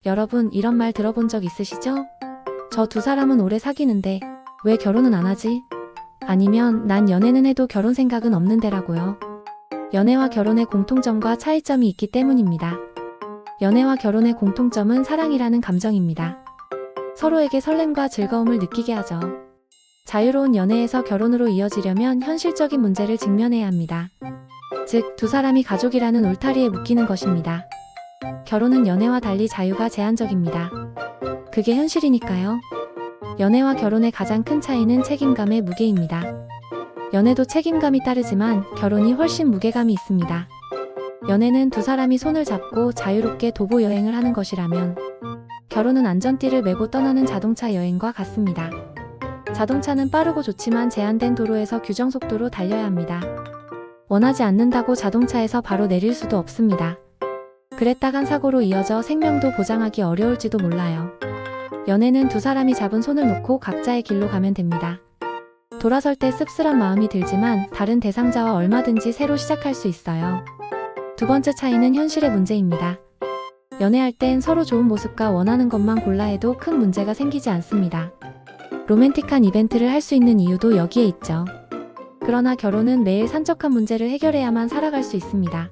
여러분, 이런 말 들어본 적 있으시죠? 저 두 사람은 오래 사귀는데 왜 결혼은 안 하지? 아니면 난 연애는 해도 결혼 생각은 없는데라고요. 연애와 결혼의 공통점과 차이점이 있기 때문입니다. 연애와 결혼의 공통점은 사랑이라는 감정입니다. 서로에게 설렘과 즐거움을 느끼게 하죠. 자유로운 연애에서 결혼으로 이어지려면 현실적인 문제를 직면해야 합니다. 즉, 두 사람이 가족이라는 울타리에 묶이는 것입니다. 결혼은 연애와 달리 자유가 제한적입니다. 그게 현실이니까요. 연애와 결혼의 가장 큰 차이는 책임감의 무게입니다. 연애도 책임감이 따르지만 결혼이 훨씬 무게감이 있습니다. 연애는 두 사람이 손을 잡고 자유롭게 도보 여행을 하는 것이라면 결혼은 안전띠를 메고 떠나는 자동차 여행과 같습니다. 자동차는 빠르고 좋지만 제한된 도로에서 규정 속도로 달려야 합니다. 원하지 않는다고 자동차에서 바로 내릴 수도 없습니다. 그랬다간 사고로 이어져 생명도 보장하기 어려울지도 몰라요. 연애는 두 사람이 잡은 손을 놓고 각자의 길로 가면 됩니다. 돌아설 때 씁쓸한 마음이 들지만 다른 대상자와 얼마든지 새로 시작할 수 있어요. 두 번째 차이는 현실의 문제입니다. 연애할 땐 서로 좋은 모습과 원하는 것만 골라 해도 큰 문제가 생기지 않습니다. 로맨틱한 이벤트를 할 수 있는 이유도 여기에 있죠. 그러나 결혼은 매일 산적한 문제를 해결해야만 살아갈 수 있습니다.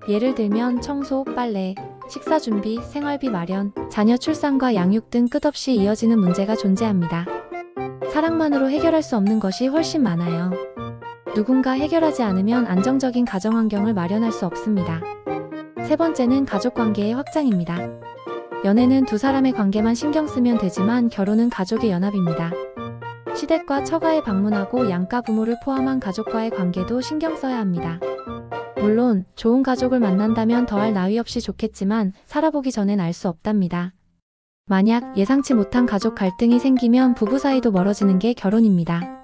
예를 들면 청소, 빨래, 식사 준비, 생활비 마련, 자녀 출산과 양육 등 끝없이 이어지는 문제가 존재합니다. 사랑만으로 해결할 수 없는 것이 훨씬 많아요. 누군가 해결하지 않으면 안정적인 가정 환경을 마련할 수 없습니다. 세 번째는 가족관계의 확장입니다. 연애는 두 사람의 관계만 신경 쓰면 되지만 결혼은 가족의 연합입니다. 시댁과 처가에 방문하고 양가 부모를 포함한 가족과의 관계도 신경 써야 합니다. 물론 좋은 가족을 만난다면 더할 나위 없이 좋겠지만 살아보기 전엔 알 수 없답니다. 만약 예상치 못한 가족 갈등이 생기면 부부 사이도 멀어지는 게 결혼입니다.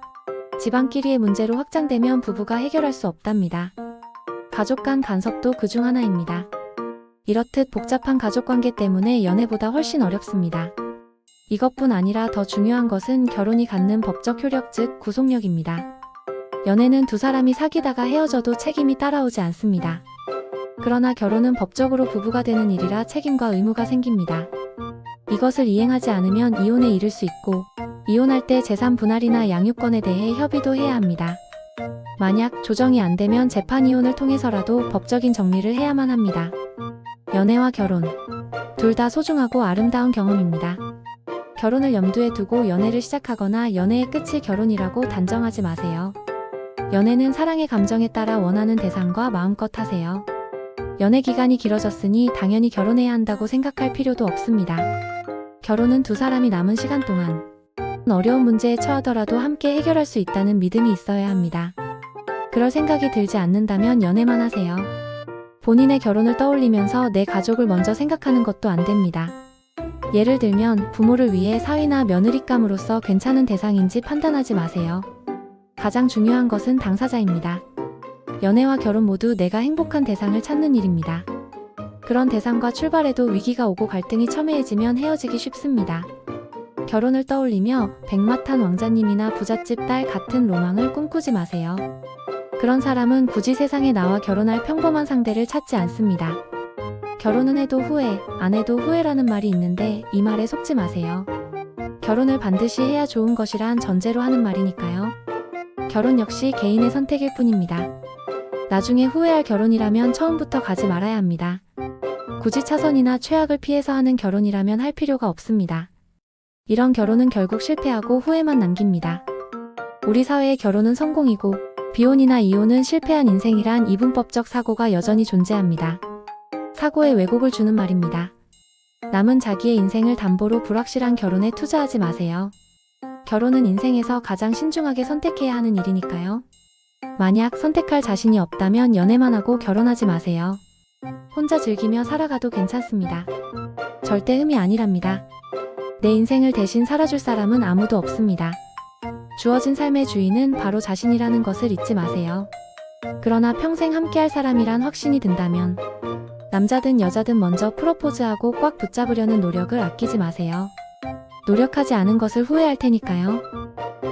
집안끼리의 문제로 확장되면 부부가 해결할 수 없답니다. 가족 간 간섭도 그중 하나입니다. 이렇듯 복잡한 가족관계 때문에 연애보다 훨씬 어렵습니다. 이것뿐 아니라 더 중요한 것은 결혼이 갖는 법적 효력 즉 구속력입니다. 연애는 두 사람이 사귀다가 헤어져도 책임이 따라오지 않습니다. 그러나 결혼은 법적으로 부부가 되는 일이라 책임과 의무가 생깁니다. 이것을 이행하지 않으면 이혼에 이를 수 있고 이혼할 때 재산 분할이나 양육권에 대해 협의도 해야 합니다. 만약 조정이 안 되면 재판 이혼을 통해서라도 법적인 정리를 해야만 합니다. 연애와 결혼, 둘 다 소중하고 아름다운 경험입니다. 결혼을 염두에 두고 연애를 시작하거나 연애의 끝이 결혼이라고 단정하지 마세요. 연애는 사랑의 감정에 따라 원하는 대상과 마음껏 하세요. 연애 기간이 길어졌으니 당연히 결혼해야 한다고 생각할 필요도 없습니다. 결혼은 두 사람이 남은 시간 동안 어려운 문제에 처하더라도 함께 해결할 수 있다는 믿음이 있어야 합니다. 그럴 생각이 들지 않는다면 연애만 하세요. 본인의 결혼을 떠올리면서 내 가족을 먼저 생각하는 것도 안 됩니다. 예를 들면 부모를 위해 사위나 며느리감으로서 괜찮은 대상인지 판단하지 마세요. 가장 중요한 것은 당사자입니다. 연애와 결혼 모두 내가 행복한 대상을 찾는 일입니다. 그런 대상과 출발해도 위기가 오고 갈등이 첨예해지면 헤어지기 쉽습니다. 결혼을 떠올리며 백마탄 왕자님이나 부잣집 딸 같은 로망을 꿈꾸지 마세요. 그런 사람은 굳이 세상에 나와 결혼할 평범한 상대를 찾지 않습니다. 결혼은 해도 후회, 안 해도 후회라는 말이 있는데 이 말에 속지 마세요. 결혼을 반드시 해야 좋은 것이란 전제로 하는 말이니까요. 결혼 역시 개인의 선택일 뿐입니다. 나중에 후회할 결혼이라면 처음부터 가지 말아야 합니다. 굳이 차선이나 최악을 피해서 하는 결혼이라면 할 필요가 없습니다. 이런 결혼은 결국 실패하고 후회만 남깁니다. 우리 사회의 결혼은 성공이고 비혼이나 이혼은 실패한 인생이란 이분법적 사고가 여전히 존재합니다. 사고에 왜곡을 주는 말입니다. 남은 자기의 인생을 담보로 불확실한 결혼에 투자하지 마세요. 결혼은 인생에서 가장 신중하게 선택해야 하는 일이니까요. 만약 선택할 자신이 없다면 연애만 하고 결혼하지 마세요. 혼자 즐기며 살아가도 괜찮습니다. 절대 흠이 아니랍니다. 내 인생을 대신 살아줄 사람은 아무도 없습니다. 주어진 삶의 주인은 바로 자신이라는 것을 잊지 마세요. 그러나 평생 함께할 사람이란 확신이 든다면 남자든 여자든 먼저 프로포즈하고 꽉 붙잡으려는 노력을 아끼지 마세요. 노력하지 않은 것을 후회할 테니까요.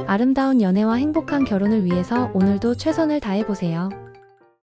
아름다운 연애와 행복한 결혼을 위해서 오늘도 최선을 다해보세요.